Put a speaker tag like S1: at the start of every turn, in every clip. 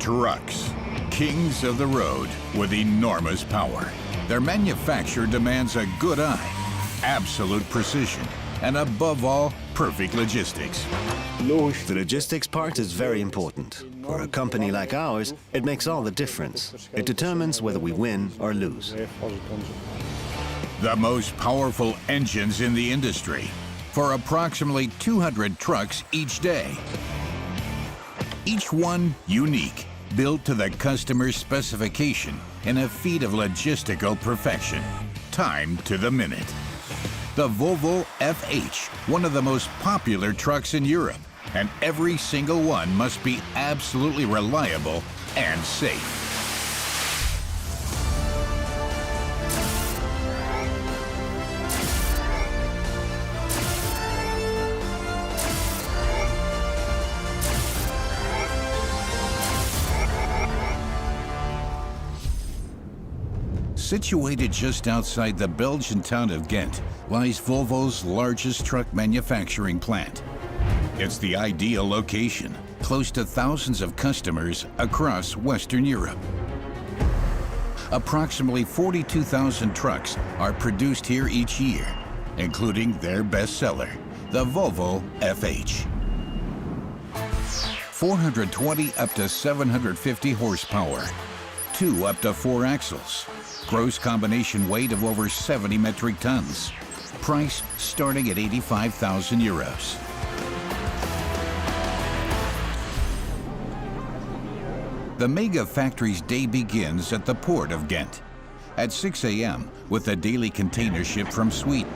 S1: Trucks, kings of the road with enormous power. Their manufacture demands a good eye, absolute precision, and above all, perfect logistics.
S2: The logistics part is very important. For a company like ours, it makes all the difference. It determines whether we win or lose.
S1: The most powerful engines in the industry for approximately 200 trucks each day. Each one unique, built to the customer's specification in a feat of logistical perfection, timed to the minute. The Volvo FH, one of the most popular trucks in Europe, and every single one must be absolutely reliable and safe. Situated just outside the Belgian town of Ghent lies Volvo's largest truck manufacturing plant. It's the ideal location, close to thousands of customers across Western Europe. Approximately 42,000 trucks are produced here each year, including their bestseller, the Volvo FH. 420 up to 750 horsepower, 2 up to 4 axles, gross combination weight of over 70 metric tons. Price starting at 85,000 euros. The mega factory's day begins at the port of Ghent at 6 a.m. with a daily container ship from Sweden.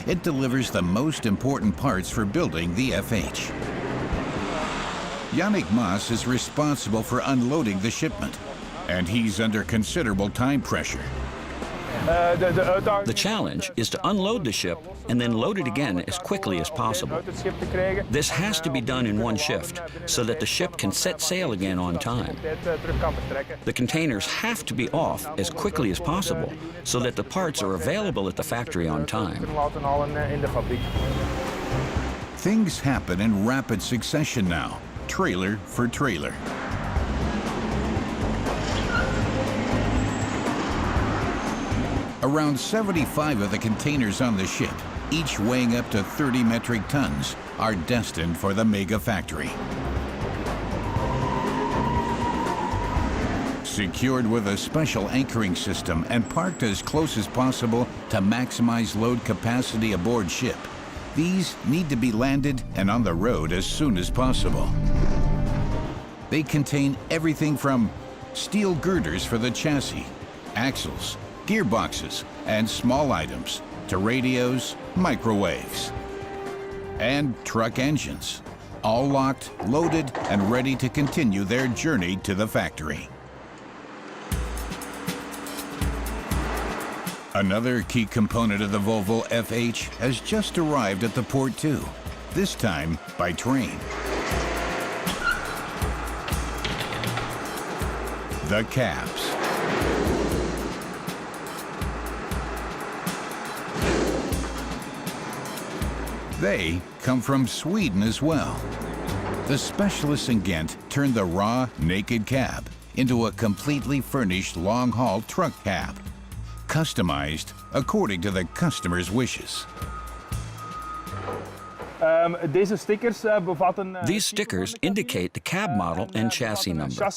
S1: It delivers the most important parts for building the FH. Yannick Maas is responsible for unloading the shipment, and he's under considerable time pressure.
S3: The challenge is to unload the ship and then load it again as quickly as possible. This has to be done in one shift so that the ship can set sail again on time. The containers have to be off as quickly as possible so that the parts are available at the factory on time.
S1: Things happen in rapid succession now, trailer for trailer. Around 75 of the containers on the ship, each weighing up to 30 metric tons, are destined for the mega factory. Secured with a special anchoring system and parked as close as possible to maximize load capacity aboard ship, these need to be landed and on the road as soon as possible. They contain everything from steel girders for the chassis, axles, gearboxes, and small items, to radios, microwaves, and truck engines, all locked, loaded, and ready to continue their journey to the factory. Another key component of the Volvo FH has just arrived at the port too, this time by train. The cabs. They come from Sweden as well. The specialists in Ghent turned the raw, naked cab into a completely furnished long-haul truck cab, customized according to the customer's wishes.
S3: These stickers indicate the cab model and chassis number.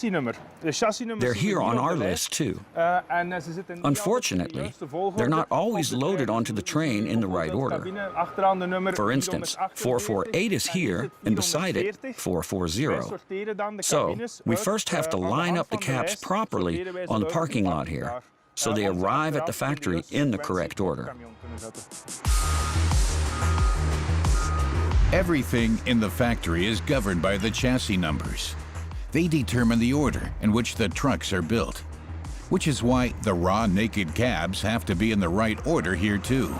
S3: They're here on our list too. Unfortunately, they're not always loaded onto the train in the right order. For instance, 448 is here, and beside it, 440. So, we first have to line up the cabs properly on the parking lot here, so they arrive at the factory in the correct order.
S1: Everything in the factory is governed by the chassis numbers. They determine the order in which the trucks are built, which is why the raw, naked cabs have to be in the right order here too.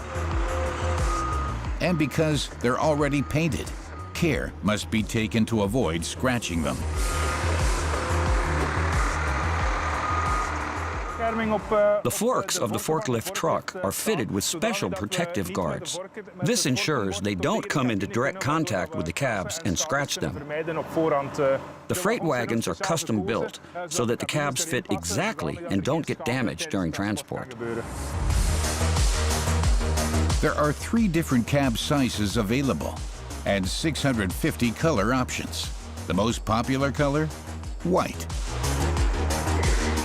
S1: And because they're already painted, care must be taken to avoid scratching them.
S3: The forks of the forklift truck are fitted with special protective guards. This ensures they don't come into direct contact with the cabs and scratch them. The freight wagons are custom built so that the cabs fit exactly and don't get damaged during transport.
S1: There are 3 different cab sizes available and 650 color options. The most popular color? White.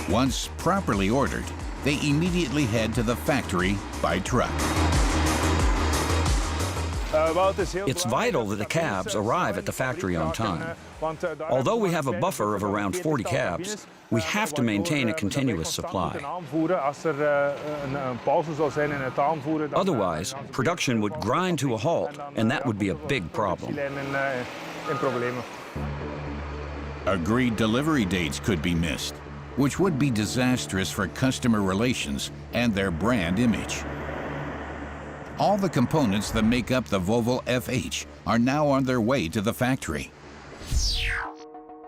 S1: Once properly ordered, they immediately head to the factory by truck.
S3: It's vital that the cabs arrive at the factory on time. Although we have a buffer of around 40 cabs, we have to maintain a continuous supply. Otherwise, production would grind to a halt, and that would be a big problem.
S1: Agreed delivery dates could be missed, which would be disastrous for customer relations and their brand image. All the components that make up the Volvo FH are now on their way to the factory.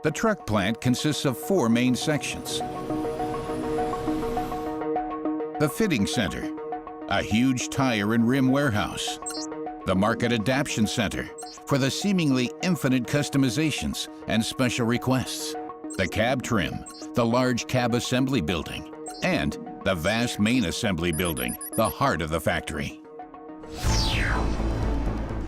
S1: The truck plant consists of 4 main sections. The fitting center, a huge tire and rim warehouse. The market adaptation center for the seemingly infinite customizations and special requests. The cab trim, the large cab assembly building, and the vast main assembly building, the heart of the factory.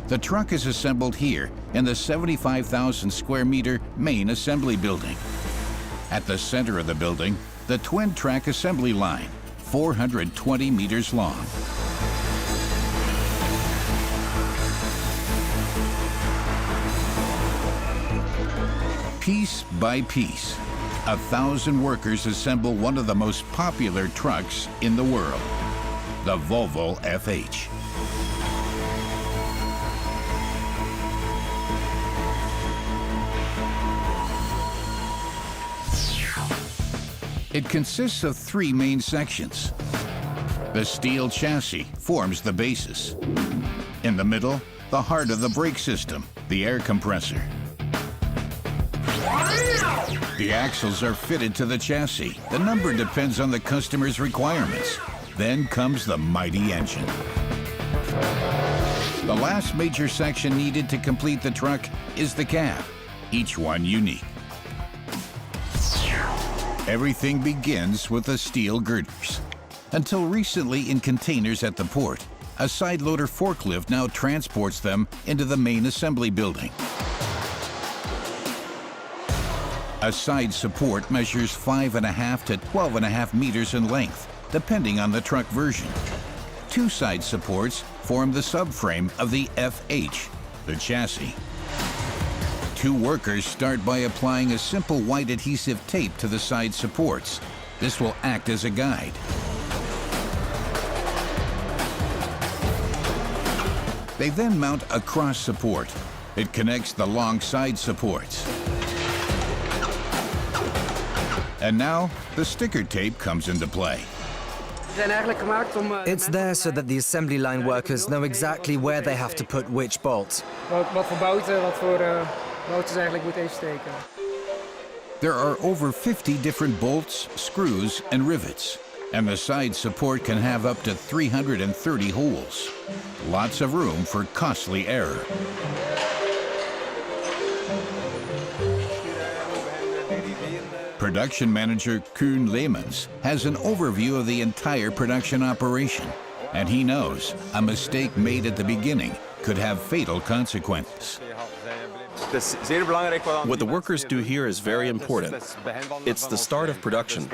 S1: The truck is assembled here in the 75,000 square meter main assembly building. At the center of the building, the twin track assembly line, 420 meters long. Piece by piece, 1,000 workers assemble one of the most popular trucks in the world, the Volvo FH. It consists of 3 main sections. The steel chassis forms the basis. In the middle, the heart of the brake system, the air compressor. The axles are fitted to the chassis. The number depends on the customer's requirements. Then comes the mighty engine. The last major section needed to complete the truck is the cab, each one unique. Everything begins with the steel girders. Until recently in containers at the port, a side loader forklift now transports them into the main assembly building. A side support measures 5.5 to 12.5 meters in length, depending on the truck version. 2 side supports form the subframe of the FH, the chassis. 2 workers start by applying a simple white adhesive tape to the side supports. This will act as a guide. They then mount a cross support. It connects the long side supports. And now, the sticker tape comes into play.
S4: It's there so that the assembly line workers know exactly where they have to put which bolt.
S1: There are over 50 different bolts, screws, and rivets, and the side support can have up to 330 holes. Lots of room for costly error. Production manager Koen Leemans has an overview of the entire production operation, and he knows a mistake made at the beginning could have fatal consequences.
S5: What the workers do here is very important. It's the start of production.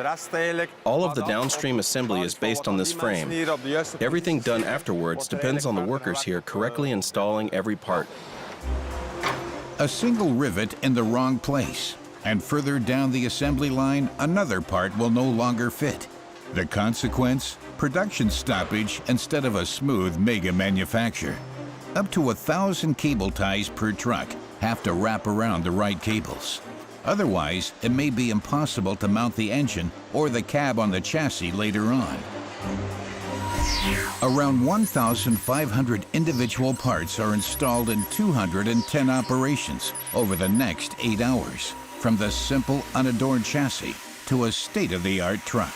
S5: All of the downstream assembly is based on this frame. Everything done afterwards depends on the workers here correctly installing every part.
S1: A single rivet in the wrong place, and further down the assembly line, another part will no longer fit. The consequence? Production stoppage instead of a smooth mega manufacture. Up to 1,000 cable ties per truck have to wrap around the right cables. Otherwise, it may be impossible to mount the engine or the cab on the chassis later on. Around 1,500 individual parts are installed in 210 operations over the next 8 hours, from the simple unadorned chassis to a state-of-the-art truck.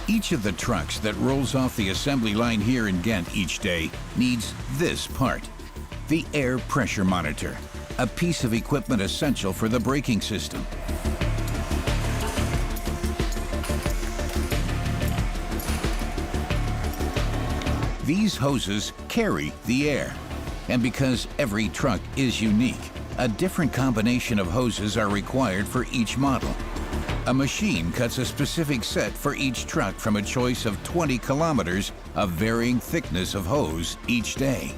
S1: Each of the trucks that rolls off the assembly line here in Ghent each day needs this part, the air pressure monitor, a piece of equipment essential for the braking system. These hoses carry the air, and because every truck is unique, a different combination of hoses are required for each model. A machine cuts a specific set for each truck from a choice of 20 kilometers of varying thickness of hose each day.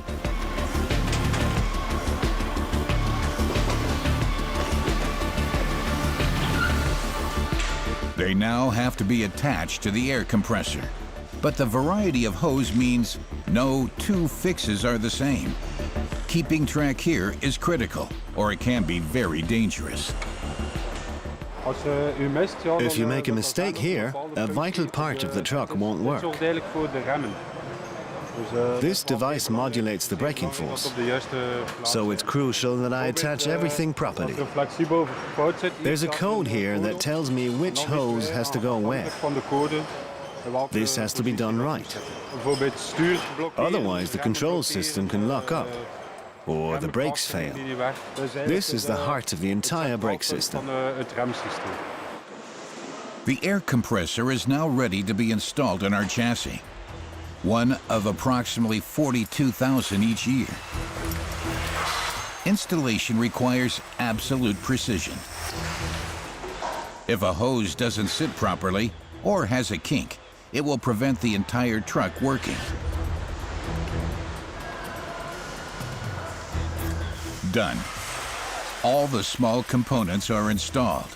S1: They now have to be attached to the air compressor. But the variety of hose means no two fixes are the same. Keeping track here is critical, or it can be very dangerous.
S2: If you make a mistake here, a vital part of the truck won't work. This device modulates the braking force, so it's crucial that I attach everything properly. There's a code here that tells me which hose has to go where. This has to be done right. Otherwise, the control system can lock up, or the brakes fail. This is the heart of the entire brake system.
S1: The air compressor is now ready to be installed in our chassis, one of approximately 42,000 each year. Installation requires absolute precision. If a hose doesn't sit properly or has a kink, it will prevent the entire truck working. Done. All the small components are installed,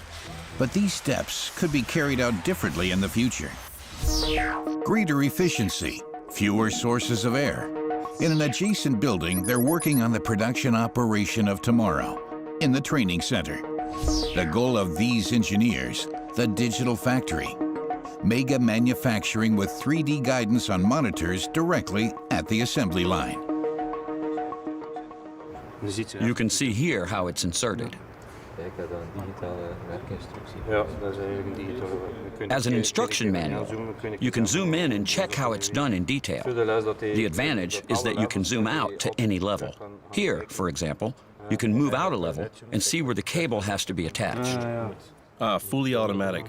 S1: but these steps could be carried out differently in the future. Greater efficiency, fewer sources of air. In an adjacent building, they're working on the production operation of tomorrow in the training center. The goal of these engineers, the digital factory, mega manufacturing with 3D guidance on monitors directly at the assembly line.
S3: You can see here how it's inserted. As an instruction manual, you can zoom in and check how it's done in detail. The advantage is that you can zoom out to any level. Here, for example, you can move out a level and see where the cable has to be attached.
S5: Fully automatic.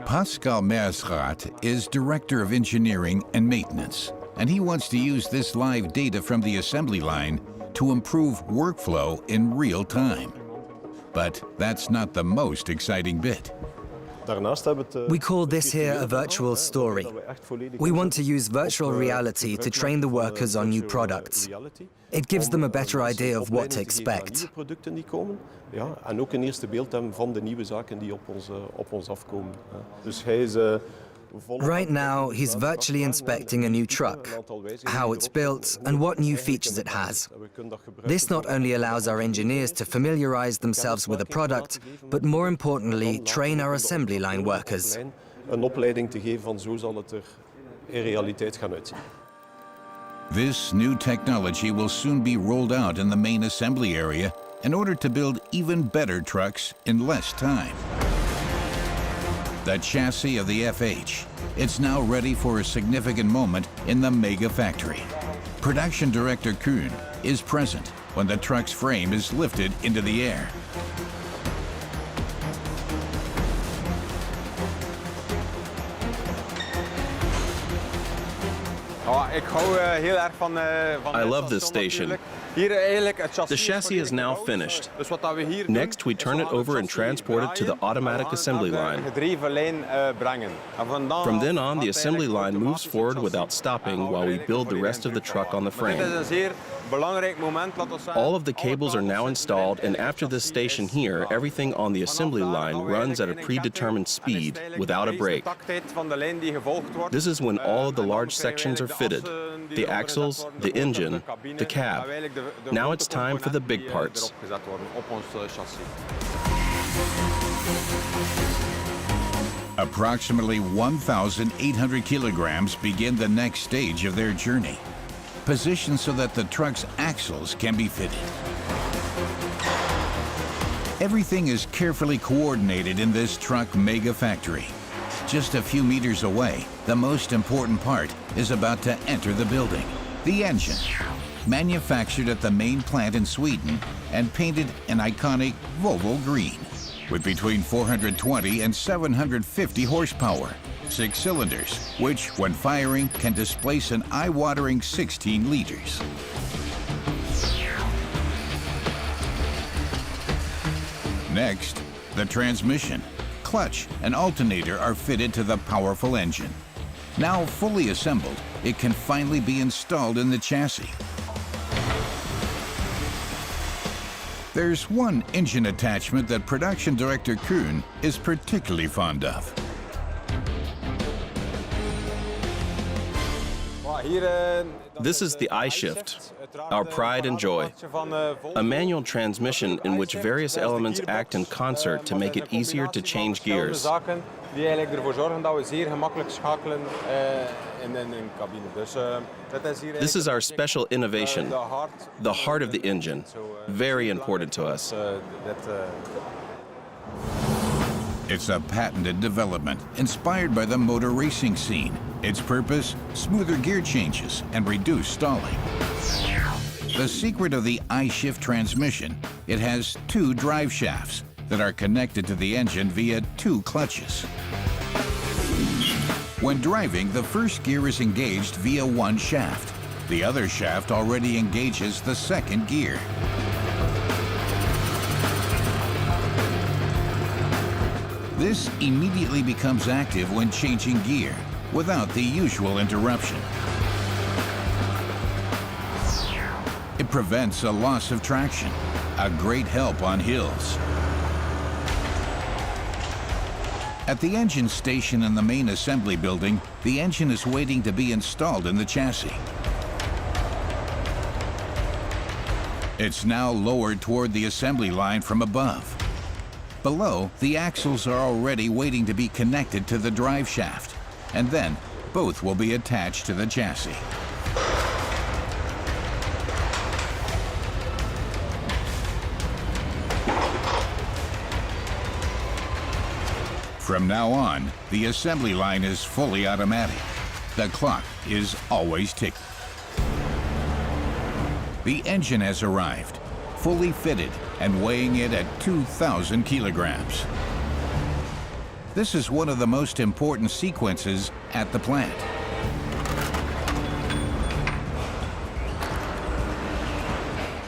S1: Pascal Meersraad is Director of Engineering and Maintenance, and he wants to use this live data from the assembly line to improve workflow in real time. But that's not the most exciting bit.
S4: We call this here a virtual story. We want to use virtual reality to train the workers on new products. It gives them a better idea of what to expect. Right now, he's virtually inspecting a new truck, how it's built and what new features it has. This not only allows our engineers to familiarize themselves with the product, but more importantly, train our assembly line workers.
S1: This new technology will soon be rolled out in the main assembly area in order to build even better trucks in less time. The chassis of the FH. It's now ready for a significant moment in the mega factory. Production Director Kuhn is present when the truck's frame is lifted into the air.
S5: I love this station. The chassis is now finished. Next, we turn it over and transport it to the automatic assembly line. From then on, the assembly line moves forward without stopping while we build the rest of the truck on the frame. All of the cables are now installed, and after this station here, everything on the assembly line runs at a predetermined speed without a brake. This is when all of the large sections are fitted: the axles, the engine, the cab. Now it's time for the big parts.
S1: Approximately 1,800 kilograms begin the next stage of their journey, positioned so that the truck's axles can be fitted. Everything is carefully coordinated in this truck mega factory. Just a few meters away, the most important part is about to enter the building. The engine, manufactured at the main plant in Sweden and painted an iconic Volvo green, with between 420 and 750 horsepower, 6 cylinders, which, when firing, can displace an eye-watering 16 liters. Next, the transmission, clutch, and alternator are fitted to the powerful engine. Now fully assembled, it can finally be installed in the chassis. There's one engine attachment that production director Kuhn is particularly fond of.
S5: This is the I-shift, our pride and joy. A manual transmission in which various elements act in concert to make it easier to change gears. This is our special innovation, the heart of the engine, very important to us.
S1: It's a patented development inspired by the motor racing scene. Its purpose, smoother gear changes and reduced stalling. The secret of the I-shift transmission, it has 2 drive shafts that are connected to the engine via 2 clutches. When driving, the first gear is engaged via 1 shaft. The other shaft already engages the second gear. This immediately becomes active when changing gear, without the usual interruption. It prevents a loss of traction, a great help on hills. At the engine station in the main assembly building, the engine is waiting to be installed in the chassis. It's now lowered toward the assembly line from above. Below, the axles are already waiting to be connected to the drive shaft, and then both will be attached to the chassis. From now on, the assembly line is fully automatic. The clock is always ticking. The engine has arrived, fully fitted and weighing it at 2,000 kilograms. This is one of the most important sequences at the plant.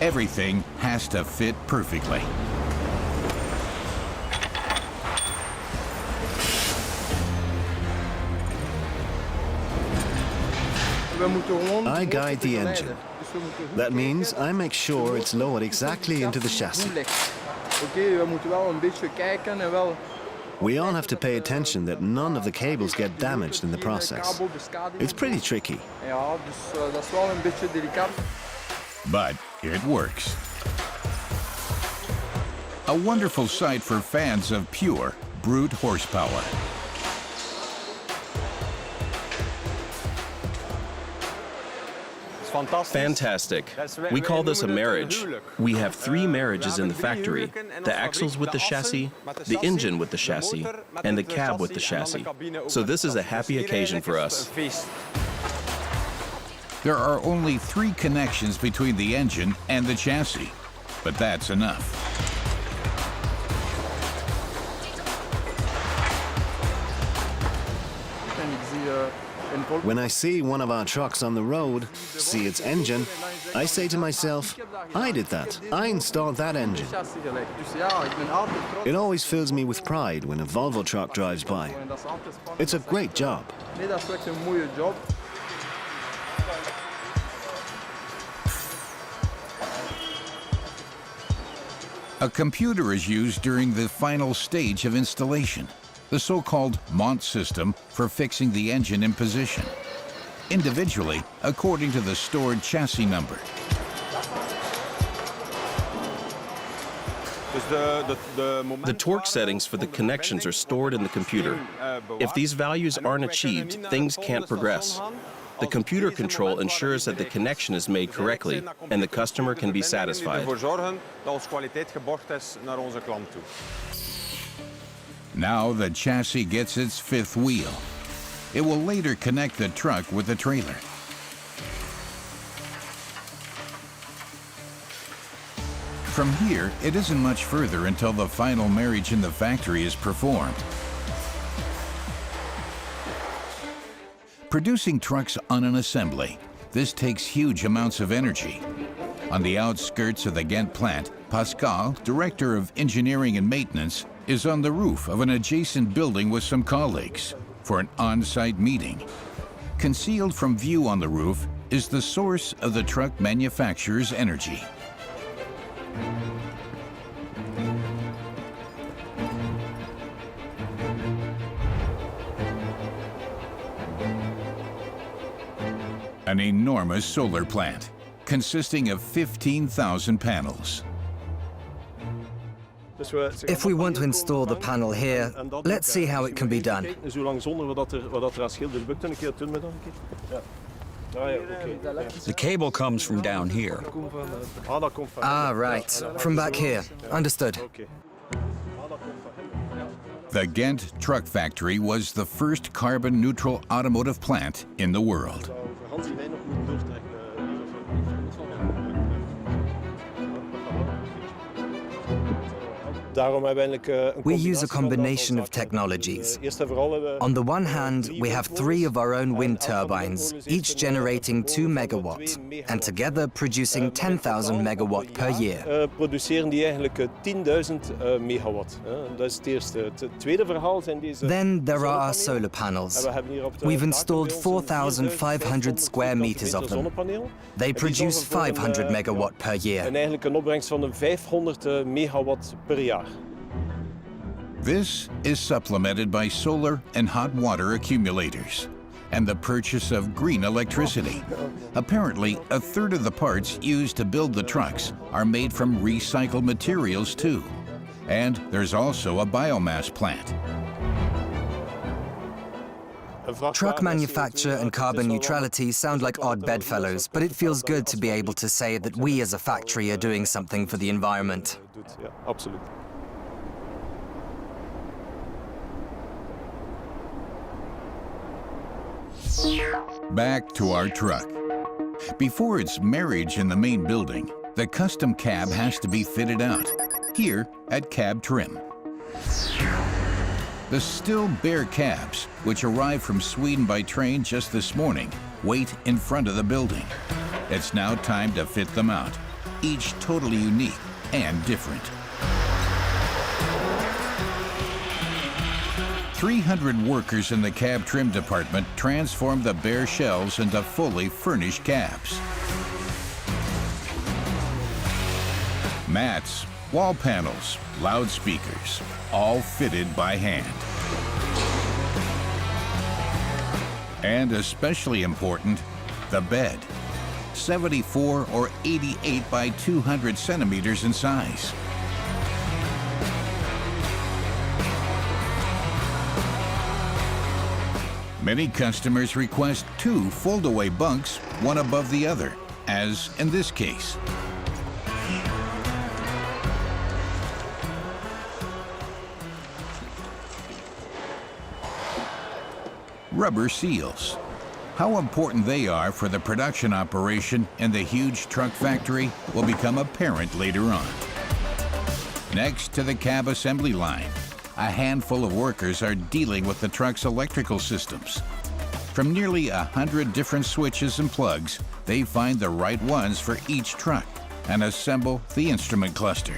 S1: Everything has to fit perfectly.
S2: I guide the engine. That means I make sure it's lowered exactly into the chassis. We all have to pay attention that none of the cables get damaged in the process. It's pretty tricky.
S1: But it works. A wonderful sight for fans of pure, brute horsepower.
S5: Fantastic. We call this a marriage. We have 3 marriages in the factory: the axles with the chassis, the engine with the chassis, and the cab with the chassis. So this is a happy occasion for us.
S1: There are only 3 connections between the engine and the chassis, but that's enough.
S2: When I see one of our trucks on the road, see its engine, I say to myself, I did that. I installed that engine. It always fills me with pride when a Volvo truck drives by. It's a great job.
S1: A computer is used during the final stage of installation, the so-called Mont system for fixing the engine in position, individually according to the stored chassis number.
S5: The torque settings for the connections are stored in the computer. If these values aren't achieved, things can't progress. The computer control ensures that the connection is made correctly and the customer can be satisfied.
S1: Now the chassis gets its fifth wheel. It will later connect the truck with the trailer. From here, it isn't much further until the final marriage in the factory is performed. Producing trucks on an assembly, this takes huge amounts of energy. On the outskirts of the Ghent plant, Pascal, Director of Engineering and Maintenance, is on the roof of an adjacent building with some colleagues for an on-site meeting. Concealed from view on the roof is the source of the truck manufacturer's energy. An enormous solar plant consisting of 15,000 panels.
S4: If we want to install the panel here, let's see how it can be done.
S3: The cable comes from down here.
S4: Ah, right. From back here. Understood.
S1: The Ghent truck factory was the first carbon-neutral automotive plant in the world.
S4: We use a combination of technologies. On the one hand, we have 3 of our own wind turbines, each generating 2 megawatt, and together producing 10,000 megawatt per year. Then there are our solar panels. We've installed 4,500 square meters of them. They produce 500 megawatt per year.
S1: This is supplemented by solar and hot water accumulators and the purchase of green electricity. Apparently, a third of the parts used to build the trucks are made from recycled materials too. And there's also a biomass plant.
S4: Truck manufacture and carbon neutrality sound like odd bedfellows, but it feels good to be able to say that we as a factory are doing something for the environment.
S1: Back to our truck. Before its marriage in the main building, the custom cab has to be fitted out, here at Cab Trim. The still bare cabs, which arrived from Sweden by train just this morning, wait in front of the building. It's now time to fit them out, each totally unique and different. 300 workers in the cab trim department transformed the bare shells into fully furnished cabs. Mats, wall panels, loudspeakers, all fitted by hand. And especially important, the bed. 74 or 88 by 200 centimeters in size. Many customers request 2 fold-away bunks, one above the other, as in this case. Rubber seals. How important they are for the production operation in the huge truck factory will become apparent later on. Next to the cab assembly line, a handful of workers are dealing with the truck's electrical systems. From nearly 100 different switches and plugs, they find the right ones for each truck and assemble the instrument cluster.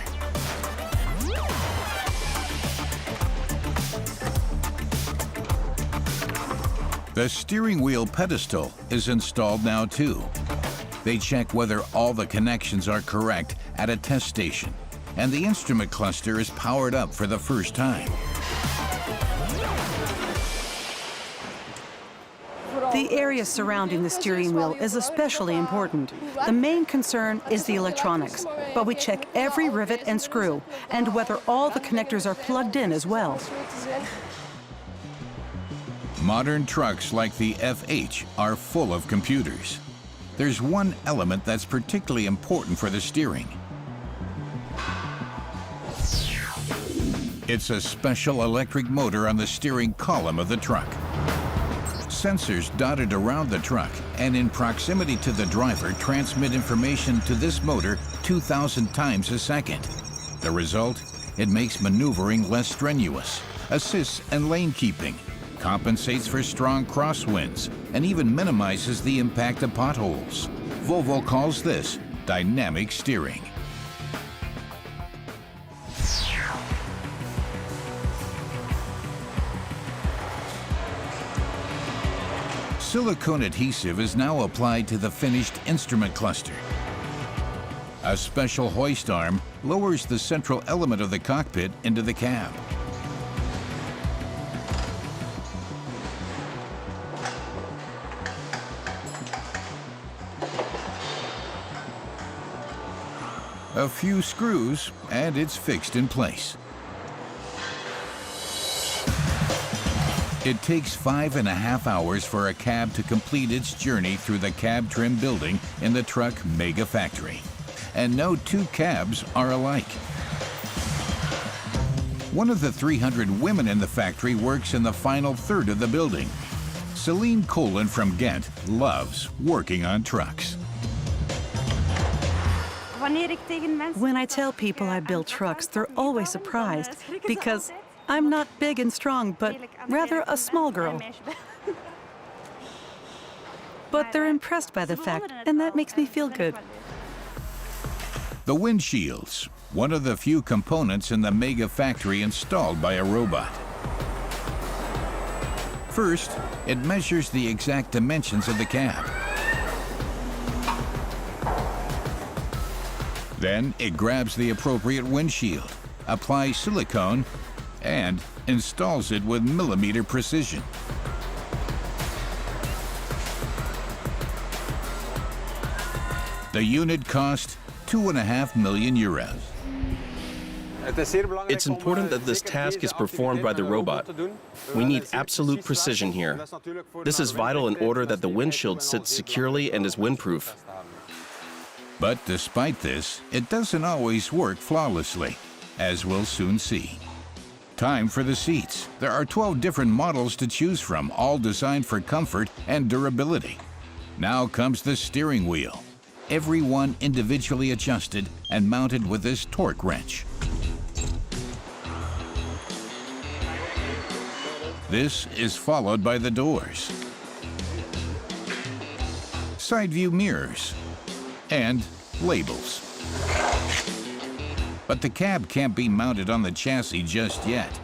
S1: The steering wheel pedestal is installed now too. They check whether all the connections are correct at a test station, and the instrument cluster is powered up for the first time.
S6: The area surrounding the steering wheel is especially important. The main concern is the electronics, but we check every rivet and screw, and whether all the connectors are plugged in as well.
S1: Modern trucks like the FH are full of computers. There's one element that's particularly important for the steering. It's a special electric motor on the steering column of the truck. Sensors dotted around the truck and in proximity to the driver transmit information to this motor 2,000 times a second. The result? It makes maneuvering less strenuous, assists in lane keeping, compensates for strong crosswinds, and even minimizes the impact of potholes. Volvo calls this dynamic steering. Silicone adhesive is now applied to the finished instrument cluster. A special hoist arm lowers the central element of the cockpit into the cab. A few screws and it's fixed in place. It takes 5.5 hours for a cab to complete its journey through the cab trim building in the truck mega factory. And no two cabs are alike. One of the 300 women in the factory works in the final third of the building. Celine Colin from Ghent loves working on trucks.
S6: When I tell people I build trucks, they're always surprised because I'm not big and strong, but rather a small girl. But they're impressed by the fact, and that makes me feel good.
S1: The windshields, one of the few components in the mega factory installed by a robot. First, it measures the exact dimensions of the cab. Then it grabs the appropriate windshield, applies silicone, and installs it with millimeter precision. The unit cost €2.5 million.
S5: It's important that this task is performed by the robot. We need absolute precision here. This is vital in order that the windshield sits securely and is windproof.
S1: But despite this, it doesn't always work flawlessly, as we'll soon see. Time for the seats. There are 12 different models to choose from, all designed for comfort and durability. Now comes the steering wheel, every one individually adjusted and mounted with this torque wrench. This is followed by the doors, side view mirrors, and labels. But the cab can't be mounted on the chassis just yet.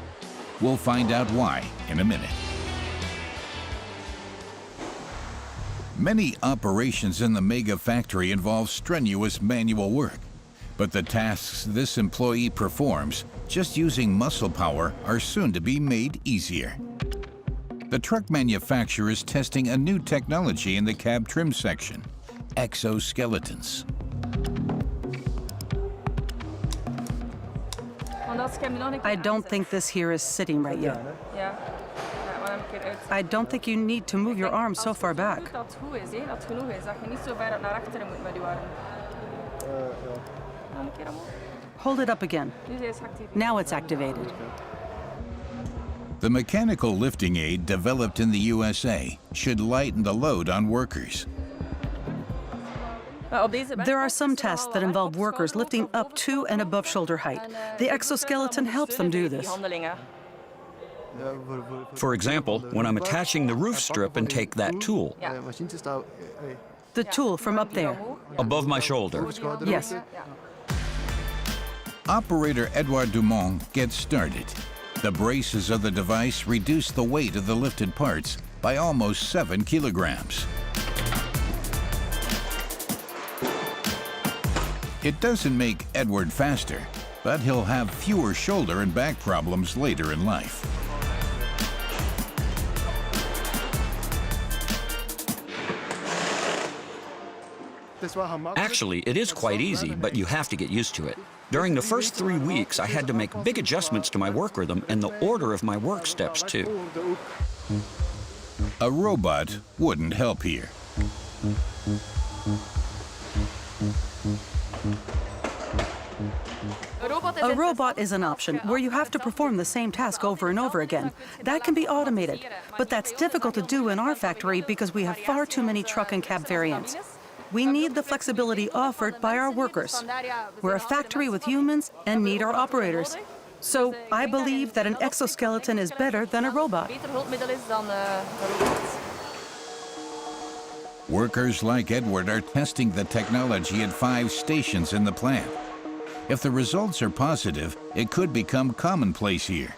S1: We'll find out why in a minute. Many operations in the mega factory involve strenuous manual work, but the tasks this employee performs, just using muscle power, are soon to be made easier. The truck manufacturer is testing a new technology in the cab trim section, exoskeletons.
S6: I don't think this here is sitting right yet. I don't think you need to move your arm so far back. Hold it up again. Now it's activated.
S1: The mechanical lifting aid developed in the USA should lighten the load on workers.
S6: There are some tests that involve workers lifting up to and above shoulder height. The exoskeleton helps them do this.
S3: For example, when I'm attaching the roof strip and take that tool
S6: The tool from up there.
S3: above my shoulder.
S6: Yes.
S1: Operator Edouard Dumont gets started. The braces of the device reduce the weight of the lifted parts by almost 7 kilograms. It doesn't make Edward faster, but he'll have fewer shoulder and back problems later in life.
S3: Actually, it is quite easy, but you have to get used to it. During the first 3 weeks, I had to make big adjustments to my work rhythm and the order of my work steps, too.
S1: A robot wouldn't help here.
S6: A robot is an option where you have to perform the same task over and over again. That can be automated, but that's difficult to do in our factory because we have far too many truck and cab variants. We need the flexibility offered by our workers. We're a factory with humans and need our operators. So I believe that an exoskeleton is better than a robot.
S1: Workers like Edward are testing the technology at 5 stations in the plant. If the results are positive, it could become commonplace here.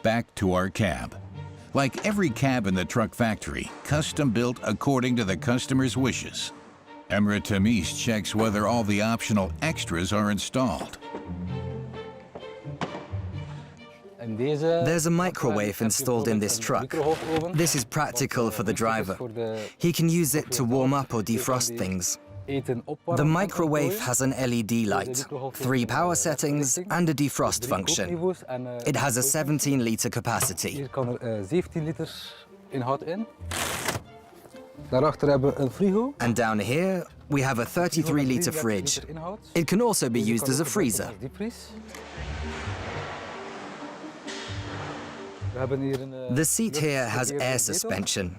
S1: Back to our cab. Like every cab in the truck factory, custom built according to the customer's wishes. Emre Temiz checks whether all the optional extras are installed.
S4: There's a microwave installed in this truck. This is practical for the driver. He can use it to warm up or defrost things. The microwave has an LED light, 3 power settings, and a defrost function. It has a 17-liter capacity. And down here, we have a 33-liter fridge. It can also be used as a freezer. The seat here has air suspension.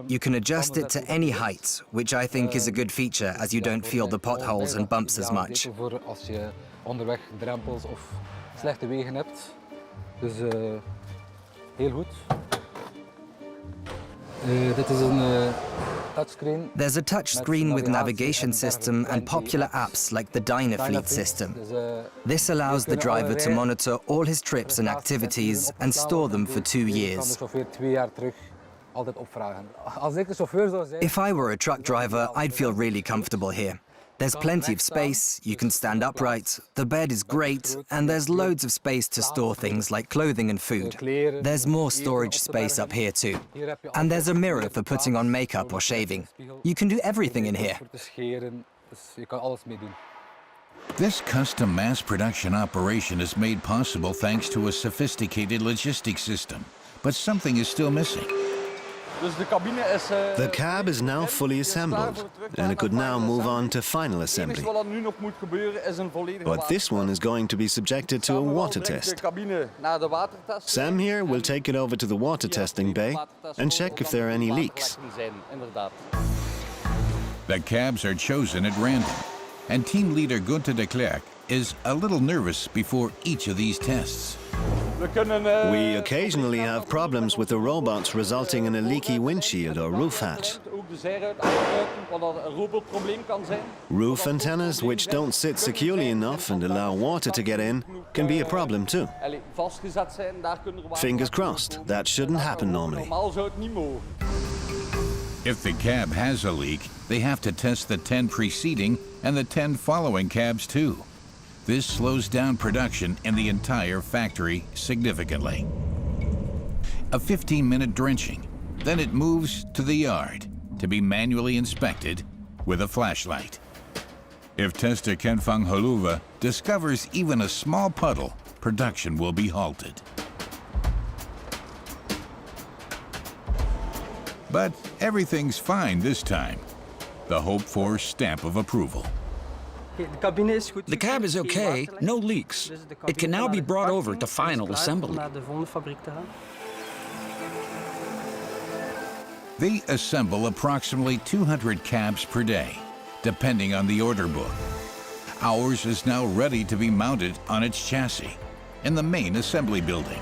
S4: You can adjust it to any height, which I think is a good feature as you don't feel the potholes and bumps as much. There's a touch screen with navigation system and popular apps like the Dynafleet system. This allows the driver to monitor all his trips and activities and store them for 2 years. If I were a truck driver, I'd feel really comfortable here. There's plenty of space, you can stand upright, the bed is great, and there's loads of space to store things like clothing and food. There's more storage space up here too. And there's a mirror for putting on makeup or shaving. You can do everything in here.
S1: This custom mass production operation is made possible thanks to a sophisticated logistics system. But something is still missing.
S2: The cab is now fully assembled, and it could now move on to final assembly. But this one is going to be subjected to a water test. Sam here will take it over to the water testing bay and check if there are any leaks.
S1: The cabs are chosen at random, and team leader Gunther de Klerk is a little nervous before each of these tests.
S2: We occasionally have problems with the robots resulting in a leaky windshield or roof hatch. Roof antennas which don't sit securely enough and allow water to get in can be a problem too. Fingers crossed, that shouldn't happen normally.
S1: If the cab has a leak, they have to test the 10 preceding and the 10 following cabs too. This slows down production in the entire factory significantly. A 15-minute drenching, then it moves to the yard to be manually inspected with a flashlight. If tester Kenfang Holuva discovers even a small puddle, production will be halted. But everything's fine this time. The hoped-for stamp of approval.
S3: The cab is okay, no leaks. It can now be brought over to final assembly.
S1: They assemble approximately 200 cabs per day, depending on the order book. Ours is now ready to be mounted on its chassis in the main assembly building,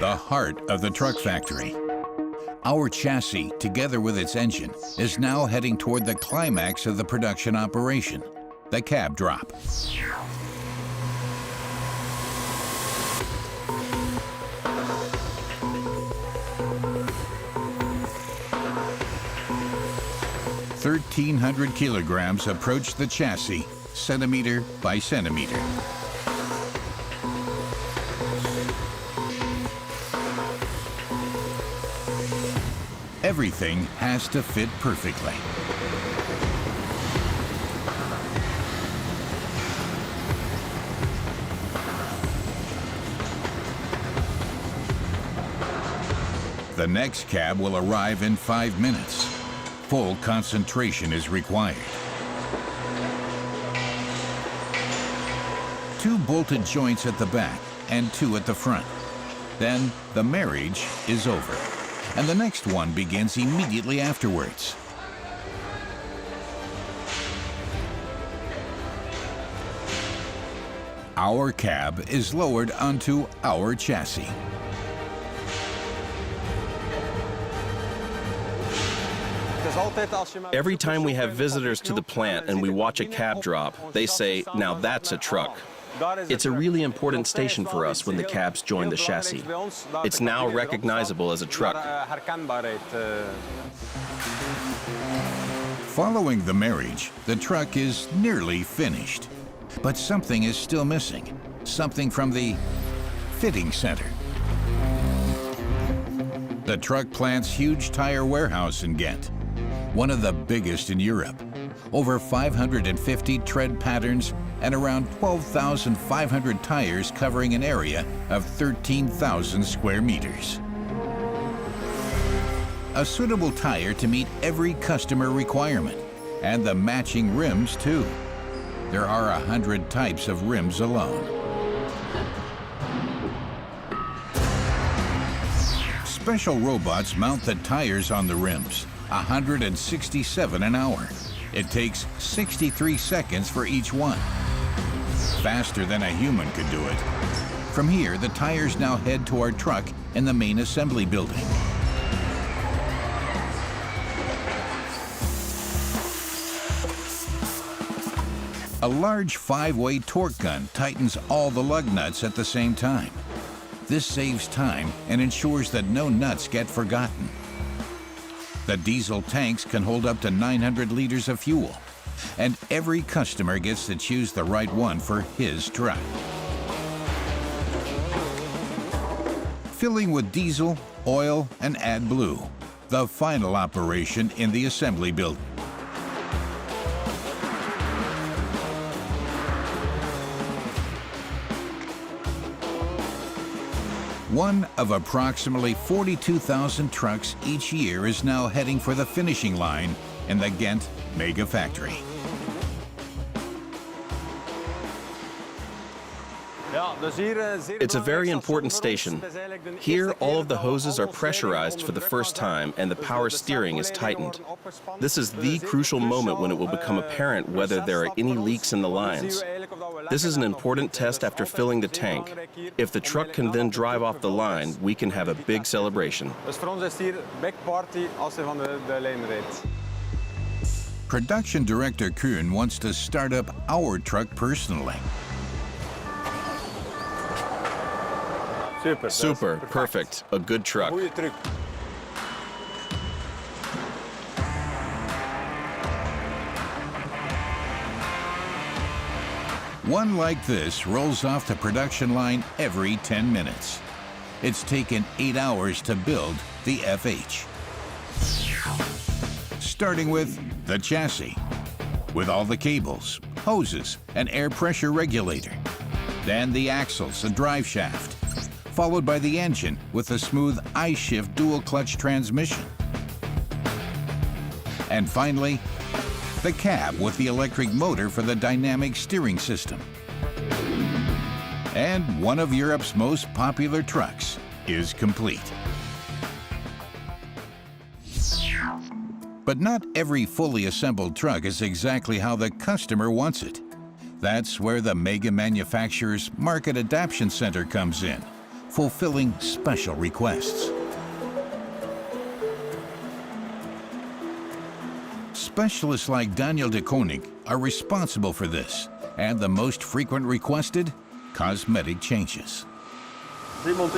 S1: the heart of the truck factory. Our chassis, together with its engine, is now heading toward the climax of the production operation, the cab drop. "1,300 kilograms approach the chassis, centimeter by centimeter. Everything has to fit perfectly. The next cab will arrive in 5 minutes. Full concentration is required. 2 bolted joints at the back and 2 at the front. Then the marriage is over, and the next one begins immediately afterwards. Our cab is lowered onto our chassis.
S5: Every time we have visitors to the plant and we watch a cab drop, they say, "Now that's a truck." It's a really important station for us when the cabs join the chassis. It's now recognizable as a truck.
S1: Following the marriage, the truck is nearly finished. But something is still missing. Something from the fitting center. The truck plant's huge tire warehouse in Ghent, one of the biggest in Europe. Over 550 tread patterns and around 12,500 tires covering an area of 13,000 square meters. A suitable tire to meet every customer requirement, and the matching rims too. There are 100 types of rims alone. Special robots mount the tires on the rims, 167 an hour. It takes 63 seconds for each one. Faster than a human could do it. From here, the tires now head to our truck in the main assembly building. A large 5-way torque gun tightens all the lug nuts at the same time. This saves time and ensures that no nuts get forgotten. The diesel tanks can hold up to 900 liters of fuel, and every customer gets to choose the right one for his truck. Filling with diesel, oil, and AdBlue, the final operation in the assembly building. One of approximately 42,000 trucks each year is now heading for the finishing line in the Ghent Mega Factory.
S5: It's a very important station. Here, all of the hoses are pressurized for the first time and the power steering is tightened. This is the crucial moment when it will become apparent whether there are any leaks in the lines. This is an important test after filling the tank. If the truck can then drive off the line, we can have a big celebration.
S1: Production Director Kuhn wants to start up our truck personally.
S5: Super, perfect, a good truck.
S1: One like this rolls off the production line every 10 minutes. It's taken 8 hours to build the FH. Starting with the chassis, with all the cables, hoses, and air pressure regulator. Then the axles and drive shaft, followed by the engine with a smooth I-shift dual-clutch transmission. And finally, the cab with the electric motor for the dynamic steering system. And one of Europe's most popular trucks is complete. But not every fully assembled truck is exactly how the customer wants it. That's where the mega manufacturer's Market Adaptation Center comes in, fulfilling special requests. Specialists like Daniel de Koning are responsible for this, and the most frequent requested, cosmetic changes.
S3: Remove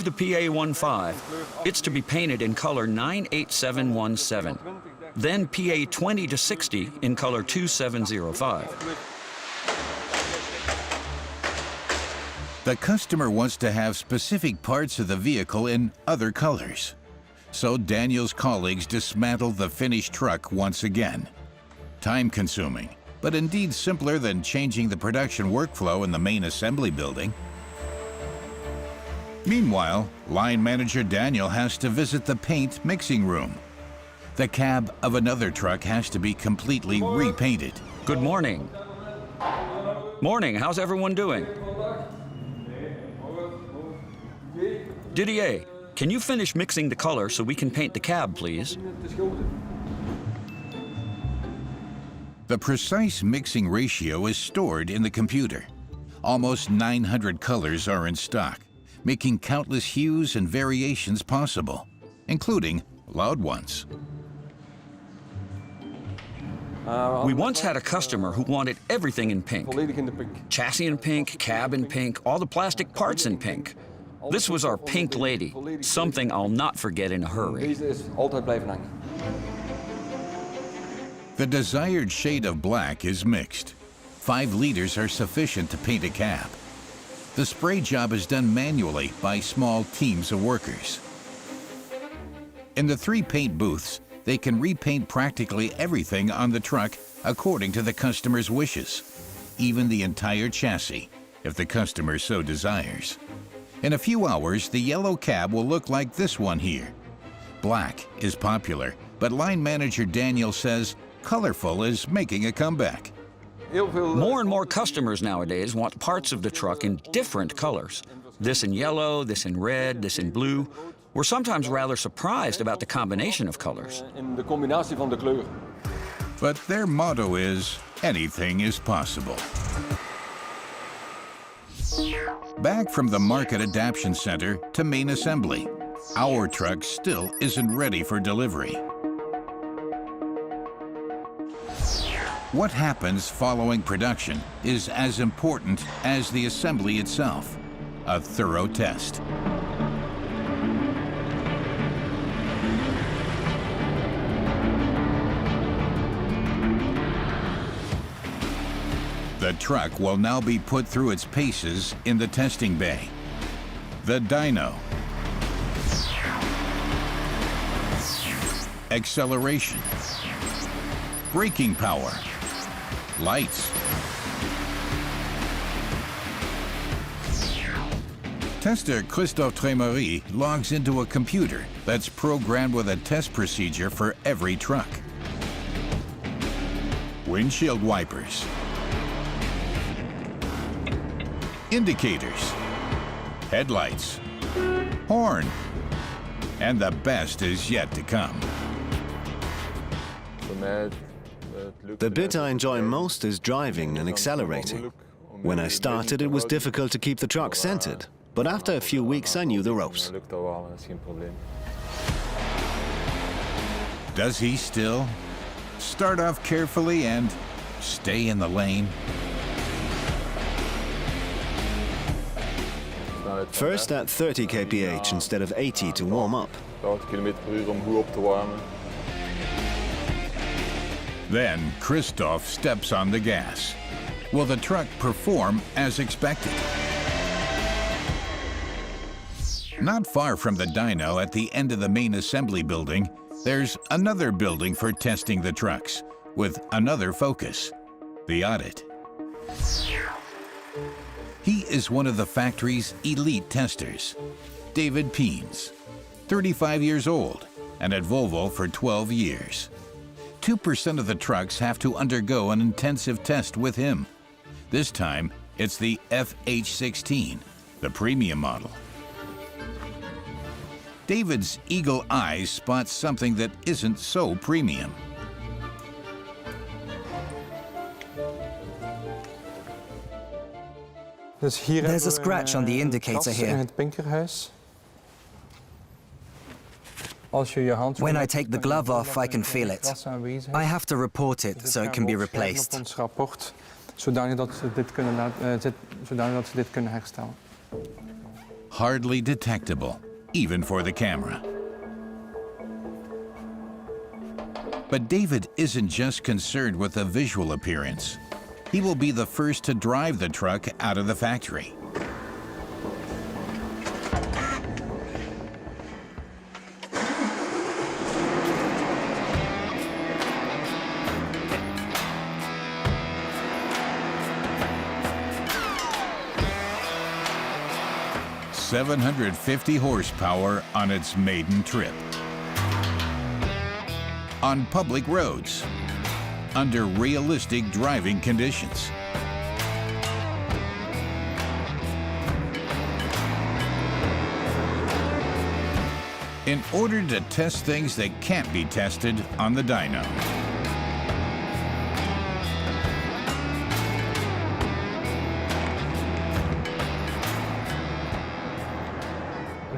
S3: the PA15. It's to be painted in color 98717. Then PA20 to 60 in color 2705.
S1: The customer wants to have specific parts of the vehicle in other colors. So Daniel's colleagues dismantled the finished truck once again. Time-consuming, but indeed simpler than changing the production workflow in the main assembly building. Meanwhile, line manager Daniel has to visit the paint mixing room. The cab of another truck has to be completely repainted.
S3: Good morning. Morning, how's everyone doing? Didier, can you finish mixing the color so we can paint the cab, please?
S1: The precise mixing ratio is stored in the computer. Almost 900 colors are in stock, making countless hues and variations possible, including loud ones.
S3: We once had a customer who wanted everything in pink. Chassis in pink, cab in pink, all the plastic parts in pink. This was our pink lady, something I'll not forget in a hurry.
S1: The desired shade of black is mixed. 5 liters are sufficient to paint a cab. The spray job is done manually by small teams of workers. In the 3 paint booths, they can repaint practically everything on the truck according to the customer's wishes, even the entire chassis, if the customer so desires. In a few hours, the yellow cab will look like this one here. Black is popular, but line manager Daniel says colorful is making a comeback.
S3: More and more customers nowadays want parts of the truck in different colors. This in yellow, this in red, this in blue. We're sometimes rather surprised about the combination of colors.
S1: But their motto is, anything is possible. Back from the Market Adaptation Center to main assembly, our truck still isn't ready for delivery. What happens following production is as important as the assembly itself, a thorough test. The truck will now be put through its paces in the testing bay. The dyno, acceleration, braking power, lights. Tester Christophe Trémery logs into a computer that's programmed with a test procedure for every truck. Windshield wipers, indicators, headlights, horn, and the best is yet to come.
S2: The bit I enjoy most is driving and accelerating. When I started, it was difficult to keep the truck centered, but after a few weeks, I knew the ropes.
S1: Does he still? Start off carefully and stay in the lane.
S2: First at 30 kph instead of 80 to warm up.
S1: Then Christophe steps on the gas. Will the truck perform as expected? Not far from the dyno at the end of the main assembly building, there's another building for testing the trucks, with another focus, the audit. He is one of the factory's elite testers, David Peens, 35 years old, and at Volvo for 12 years. 2% of the trucks have to undergo an intensive test with him. This time, it's the FH16, the premium model. David's eagle eye spots something that isn't so premium.
S4: There's a scratch on the indicator here. When I take the glove off, I can feel it. I have to report it so it can be replaced.
S1: Hardly detectable, even for the camera. But David isn't just concerned with the visual appearance. He will be the first to drive the truck out of the factory. 750 horsepower on its maiden trip. On public roads, under realistic driving conditions. In order to test things that can't be tested on the dyno.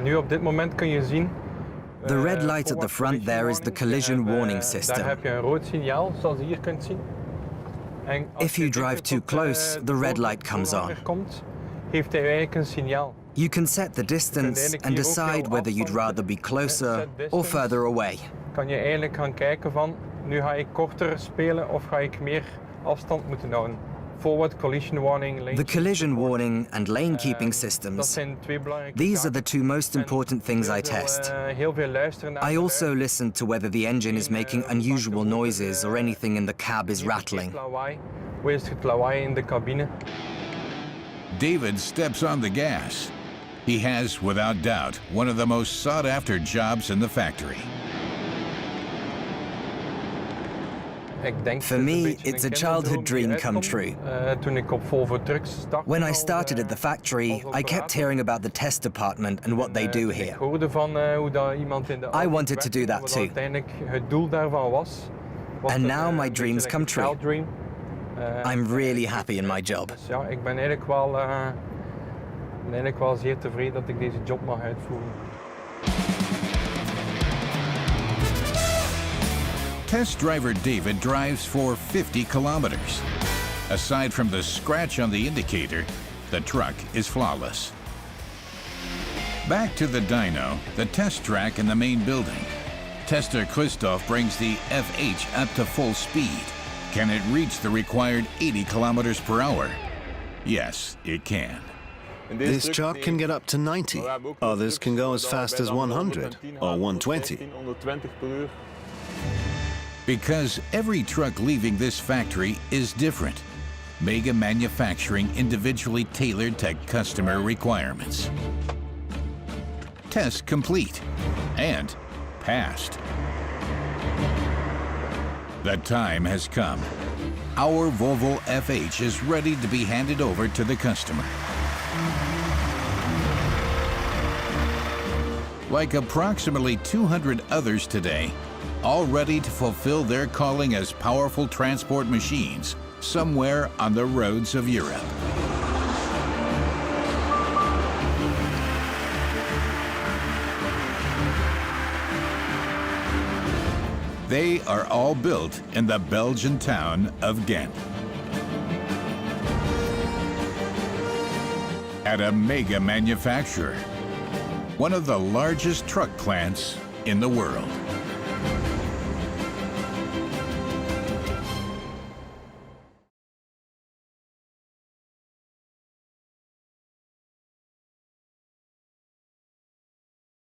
S7: Nu op dit moment kun je zien.
S4: The red light at the front there is the collision warning system.
S7: Daar heb je een rood signaal, zoals je hier kunt zien.
S4: If you drive too close, the red light comes on.
S7: Heeft hij eigenlijk een signaal.
S4: You can set the distance and decide whether you'd rather be closer or further away.
S7: Kan je eigenlijk gaan kijken van, nu ga ik korter spelen of ga ik meer afstand moeten houden. Forward collision warning, lane
S4: The collision warning and lane keeping systems. These are the two most important things I test. I also listen to whether the engine is making unusual noises or anything in the cab is rattling.
S7: Hoe is het lawaai in de cabine?
S1: David steps on the gas. He has, without doubt, one of the most sought-after jobs in the factory.
S4: For me, it's a childhood dream come true. When I started at the factory, I kept hearing about the test department and what they do here. I wanted to do that too. And now my dreams come true. I'm really happy in my job.
S7: Ik ben eigenlijk wel zeer tevreden dat ik deze job mag uitvoeren.
S1: Test driver David drives for 50 kilometers. Aside from the scratch on the indicator, the truck is flawless. Back to the dyno, the test track in the main building. Tester Christoph brings the FH up to full speed. Can it reach the required 80 kilometers per hour? Yes, it can.
S2: This truck can get up to 90. Others can go as fast as 100 or 120.
S1: Because every truck leaving this factory is different. Mega manufacturing individually tailored to customer requirements. Test complete and passed. The time has come. Our Volvo FH is ready to be handed over to the customer. Like approximately 200 others today, all ready to fulfill their calling as powerful transport machines somewhere on the roads of Europe. They are all built in the Belgian town of Ghent. At a mega manufacturer, one of the largest truck plants in the world.